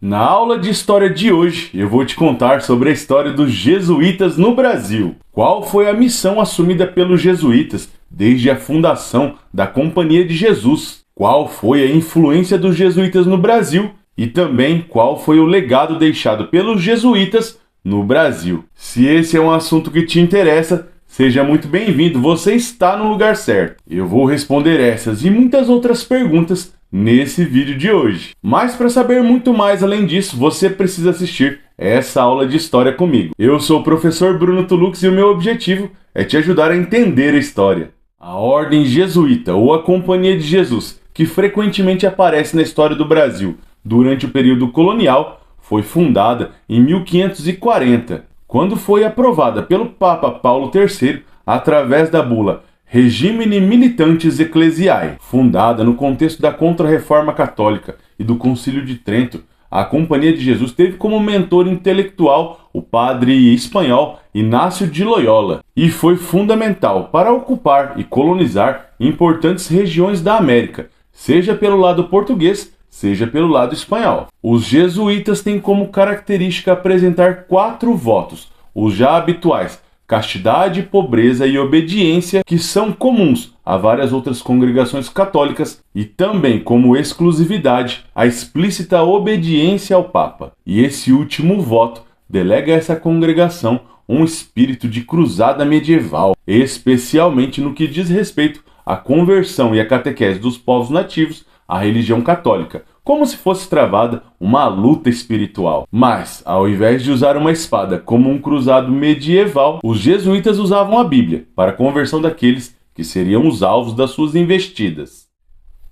Na aula de história de hoje, eu vou te contar sobre a história dos jesuítas no Brasil. Qual foi a missão assumida pelos jesuítas desde a fundação da Companhia de Jesus? Qual foi a influência dos jesuítas no Brasil? E também qual foi o legado deixado pelos jesuítas no Brasil? Se esse é um assunto que te interessa, seja muito bem-vindo, você está no lugar certo. Eu vou responder essas e muitas outras perguntas nesse vídeo de hoje. Mas para saber muito mais além disso, você precisa assistir essa aula de história comigo. Eu sou o professor Bruno Tulux e o meu objetivo é te ajudar a entender a história. A Ordem Jesuíta, ou a Companhia de Jesus, que frequentemente aparece na história do Brasil durante o período colonial, foi fundada em 1540, quando foi aprovada pelo Papa Paulo III através da bula Regimine Militantes Ecclesiae. Fundada no contexto da Contra-Reforma Católica e do Concílio de Trento, a Companhia de Jesus teve como mentor intelectual o padre espanhol Inácio de Loyola e foi fundamental para ocupar e colonizar importantes regiões da América, seja pelo lado português, seja pelo lado espanhol. Os jesuítas têm como característica apresentar 4 votos, os já habituais: castidade, pobreza e obediência, que são comuns a várias outras congregações católicas, e também como exclusividade a explícita obediência ao Papa. E esse último voto delega a essa congregação um espírito de cruzada medieval, especialmente no que diz respeito à conversão e à catequese dos povos nativos à religião católica, como se fosse travada uma luta espiritual. Mas, ao invés de usar uma espada como um cruzado medieval, os jesuítas usavam a Bíblia para a conversão daqueles que seriam os alvos das suas investidas.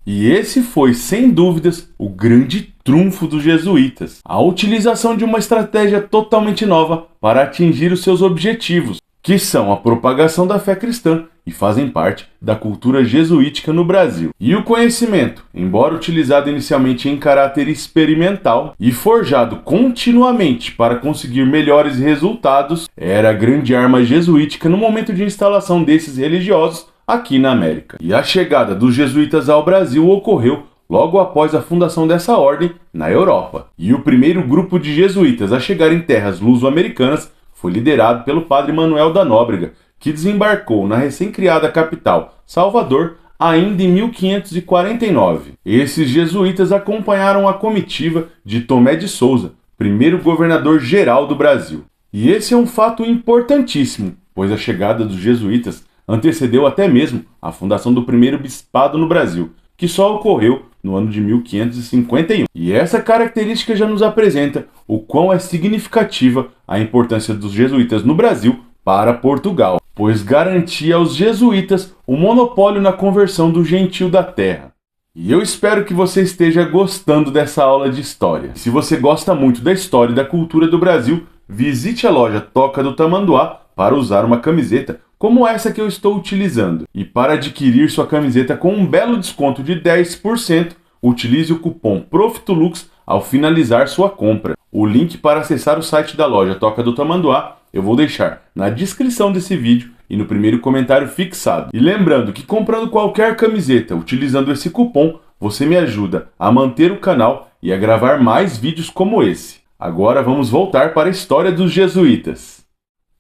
E esse foi, sem dúvidas, o grande trunfo dos jesuítas: a utilização de uma estratégia totalmente nova para atingir os seus objetivos, que são a propagação da fé cristã e fazem parte da cultura jesuítica no Brasil. E o conhecimento, embora utilizado inicialmente em caráter experimental e forjado continuamente para conseguir melhores resultados, era a grande arma jesuítica no momento de instalação desses religiosos aqui na América. E a chegada dos jesuítas ao Brasil ocorreu logo após a fundação dessa ordem na Europa. E o primeiro grupo de jesuítas a chegar em terras luso-americanas foi liderado pelo padre Manuel da Nóbrega, que desembarcou na recém-criada capital, Salvador, ainda em 1549. Esses jesuítas acompanharam a comitiva de Tomé de Souza, primeiro governador-geral do Brasil. E esse é um fato importantíssimo, pois a chegada dos jesuítas antecedeu até mesmo a fundação do primeiro bispado no Brasil, que só ocorreu no ano de 1551. E essa característica já nos apresenta o quão é significativa a importância dos jesuítas no Brasil para Portugal, pois garantia aos jesuítas o monopólio na conversão do gentio da terra. E eu espero que você esteja gostando dessa aula de história. Se você gosta muito da história e da cultura do Brasil, visite a loja Toca do Tamanduá para usar uma camiseta como essa que eu estou utilizando. E para adquirir sua camiseta com um belo desconto de 10%, utilize o cupom PROFTULUX ao finalizar sua compra. O link para acessar o site da loja Toca do Tamanduá eu vou deixar na descrição desse vídeo e no primeiro comentário fixado. E lembrando que comprando qualquer camiseta utilizando esse cupom, você me ajuda a manter o canal e a gravar mais vídeos como esse. Agora vamos voltar para a história dos jesuítas.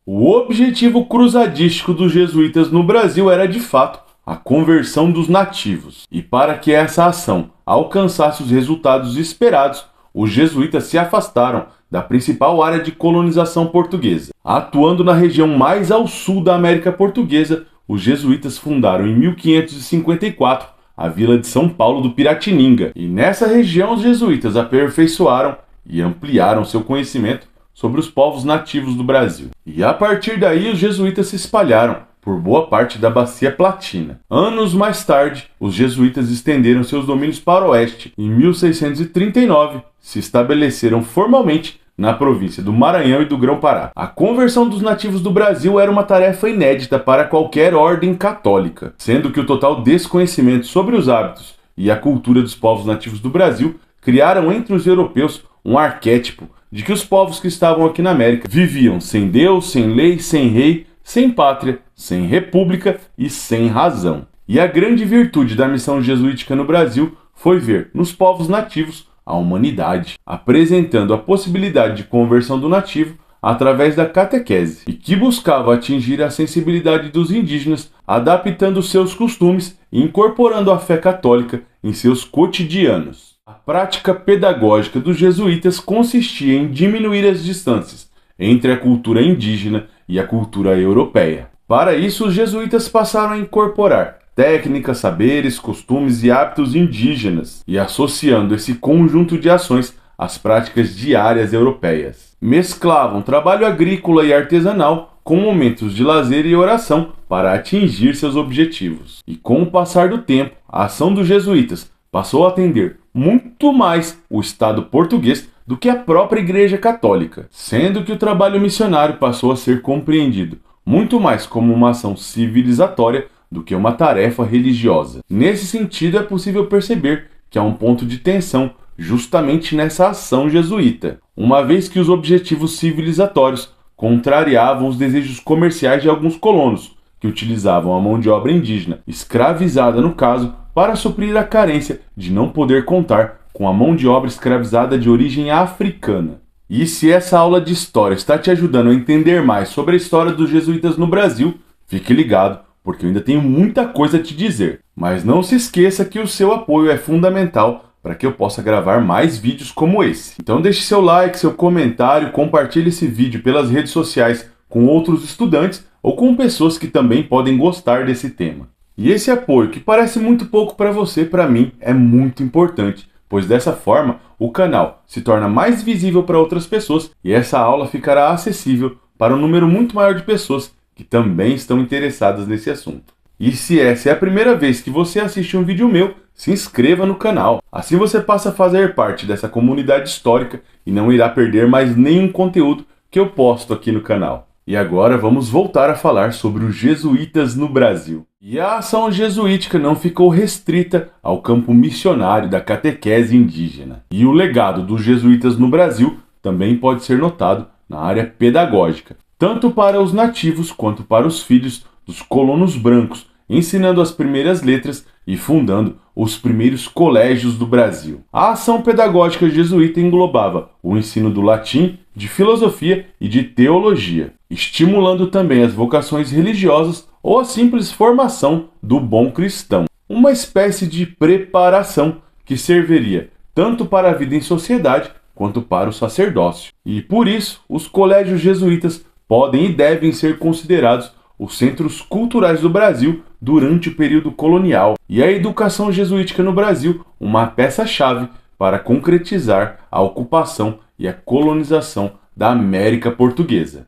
O objetivo cruzadístico dos jesuítas no Brasil era, de fato, a conversão dos nativos. E para que essa ação alcançasse os resultados esperados, os jesuítas se afastaram da principal área de colonização portuguesa. Atuando na região mais ao sul da América Portuguesa, os jesuítas fundaram em 1554 a vila de São Paulo do Piratininga. E nessa região os jesuítas aperfeiçoaram e ampliaram seu conhecimento sobre os povos nativos do Brasil. E a partir daí os jesuítas se espalharam por boa parte da Bacia Platina. Anos mais tarde, os jesuítas estenderam seus domínios para o oeste. Em 1639, se estabeleceram formalmente na província do Maranhão e do Grão-Pará. A conversão dos nativos do Brasil era uma tarefa inédita para qualquer ordem católica, sendo que o total desconhecimento sobre os hábitos e a cultura dos povos nativos do Brasil criaram entre os europeus um arquétipo de que os povos que estavam aqui na América viviam sem Deus, sem lei, sem rei, sem pátria, sem república e sem razão. E a grande virtude da missão jesuítica no Brasil foi ver nos povos nativos à humanidade, apresentando a possibilidade de conversão do nativo através da catequese, e que buscava atingir a sensibilidade dos indígenas, adaptando seus costumes e incorporando a fé católica em seus cotidianos. A prática pedagógica dos jesuítas consistia em diminuir as distâncias entre a cultura indígena e a cultura europeia. Para isso, os jesuítas passaram a incorporar técnicas, saberes, costumes e hábitos indígenas, e associando esse conjunto de ações às práticas diárias europeias. Mesclavam trabalho agrícola e artesanal com momentos de lazer e oração para atingir seus objetivos. E com o passar do tempo, a ação dos jesuítas passou a atender muito mais o Estado português do que a própria Igreja Católica, sendo que o trabalho missionário passou a ser compreendido muito mais como uma ação civilizatória do que uma tarefa religiosa. Nesse sentido, é possível perceber que há um ponto de tensão justamente nessa ação jesuíta, uma vez que os objetivos civilizatórios contrariavam os desejos comerciais de alguns colonos, que utilizavam a mão de obra indígena, escravizada no caso, para suprir a carência de não poder contar com a mão de obra escravizada de origem africana. E se essa aula de história está te ajudando a entender mais sobre a história dos jesuítas no Brasil, fique ligado, porque eu ainda tenho muita coisa a te dizer. Mas não se esqueça que o seu apoio é fundamental para que eu possa gravar mais vídeos como esse. Então deixe seu like, seu comentário, compartilhe esse vídeo pelas redes sociais com outros estudantes ou com pessoas que também podem gostar desse tema. E esse apoio, que parece muito pouco para você, para mim é muito importante, pois dessa forma o canal se torna mais visível para outras pessoas e essa aula ficará acessível para um número muito maior de pessoas que também estão interessadas nesse assunto. E se essa é a primeira vez que você assiste um vídeo meu, se inscreva no canal. Assim você passa a fazer parte dessa comunidade histórica e não irá perder mais nenhum conteúdo que eu posto aqui no canal. E agora vamos voltar a falar sobre os jesuítas no Brasil. E a ação jesuítica não ficou restrita ao campo missionário da catequese indígena. E o legado dos jesuítas no Brasil também pode ser notado na área pedagógica, tanto para os nativos quanto para os filhos dos colonos brancos, ensinando as primeiras letras e fundando os primeiros colégios do Brasil. A ação pedagógica jesuíta englobava o ensino do latim, de filosofia e de teologia, estimulando também as vocações religiosas ou a simples formação do bom cristão. Uma espécie de preparação que serviria tanto para a vida em sociedade quanto para o sacerdócio. E por isso, os colégios jesuítas podem e devem ser considerados os centros culturais do Brasil durante o período colonial, e a educação jesuítica no Brasil uma peça-chave para concretizar a ocupação e a colonização da América Portuguesa.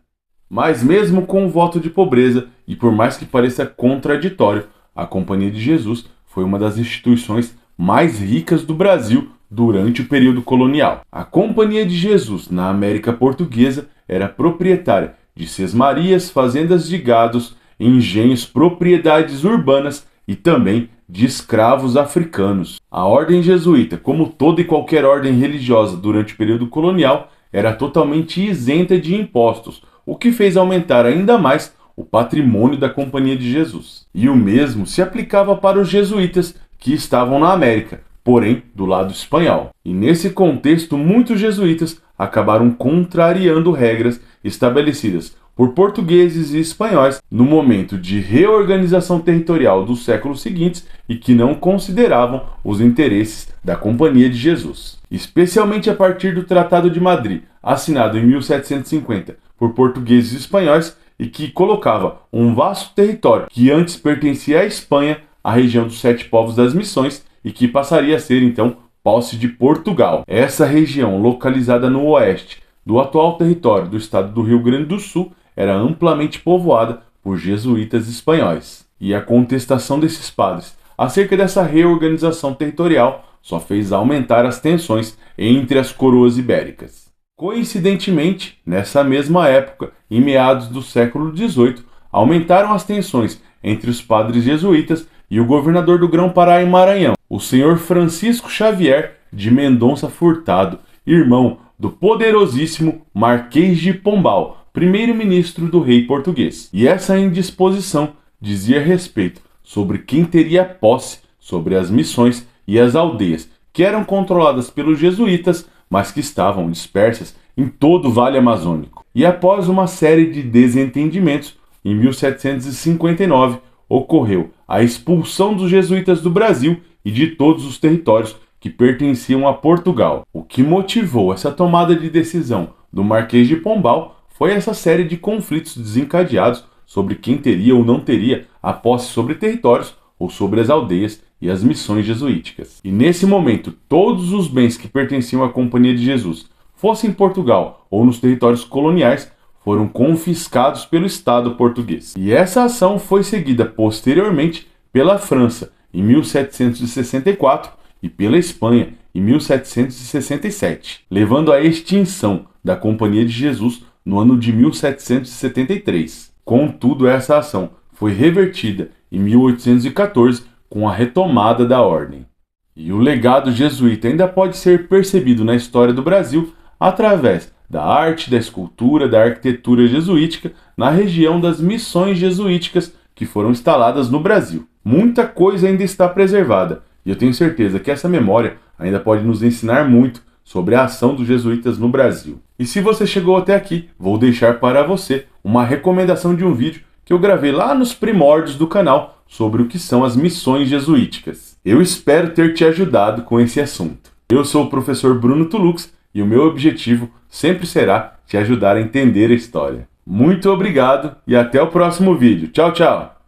Mas mesmo com o voto de pobreza, e por mais que pareça contraditório, a Companhia de Jesus foi uma das instituições mais ricas do Brasil durante o período colonial. A Companhia de Jesus na América Portuguesa era proprietária de sesmarias, fazendas de gados, engenhos, propriedades urbanas e também de escravos africanos. A ordem jesuíta, como toda e qualquer ordem religiosa durante o período colonial, era totalmente isenta de impostos, o que fez aumentar ainda mais o patrimônio da Companhia de Jesus. E o mesmo se aplicava para os jesuítas que estavam na América, porém do lado espanhol. E nesse contexto, muitos jesuítas acabaram contrariando regras estabelecidas por portugueses e espanhóis no momento de reorganização territorial dos séculos seguintes e que não consideravam os interesses da Companhia de Jesus. Especialmente a partir do Tratado de Madrid, assinado em 1750 por portugueses e espanhóis e que colocava um vasto território que antes pertencia à Espanha, a região dos Sete Povos das Missões, e que passaria a ser então posse de Portugal. Essa região, localizada no oeste do atual território do estado do Rio Grande do Sul, era amplamente povoada por jesuítas espanhóis. E a contestação desses padres acerca dessa reorganização territorial só fez aumentar as tensões entre as coroas ibéricas. Coincidentemente, nessa mesma época, em meados do século XVIII, aumentaram as tensões entre os padres jesuítas e o governador do Grão-Pará e Maranhão, o senhor Francisco Xavier de Mendonça Furtado, irmão do poderosíssimo Marquês de Pombal, primeiro-ministro do rei português. E essa indisposição dizia respeito sobre quem teria posse sobre as missões e as aldeias que eram controladas pelos jesuítas, mas que estavam dispersas em todo o Vale Amazônico. E após uma série de desentendimentos, em 1759 ocorreu a expulsão dos jesuítas do Brasil e de todos os territórios que pertenciam a Portugal. O que motivou essa tomada de decisão do Marquês de Pombal foi essa série de conflitos desencadeados sobre quem teria ou não teria a posse sobre territórios ou sobre as aldeias e as missões jesuíticas. E nesse momento, todos os bens que pertenciam à Companhia de Jesus, fosse em Portugal ou nos territórios coloniais, foram confiscados pelo Estado português. E essa ação foi seguida posteriormente pela França, em 1764, e pela Espanha, em 1767, levando à extinção da Companhia de Jesus no ano de 1773. Contudo, essa ação foi revertida em 1814 com a retomada da ordem. E o legado jesuíta ainda pode ser percebido na história do Brasil através da arte, da escultura, da arquitetura jesuítica na região das missões jesuíticas que foram instaladas no Brasil. Muita coisa ainda está preservada e eu tenho certeza que essa memória ainda pode nos ensinar muito sobre a ação dos jesuítas no Brasil. E se você chegou até aqui, vou deixar para você uma recomendação de um vídeo que eu gravei lá nos primórdios do canal sobre o que são as missões jesuíticas. Eu espero ter te ajudado com esse assunto. Eu sou o professor Bruno Tulux e o meu objetivo sempre será te ajudar a entender a história. Muito obrigado e até o próximo vídeo. Tchau, tchau!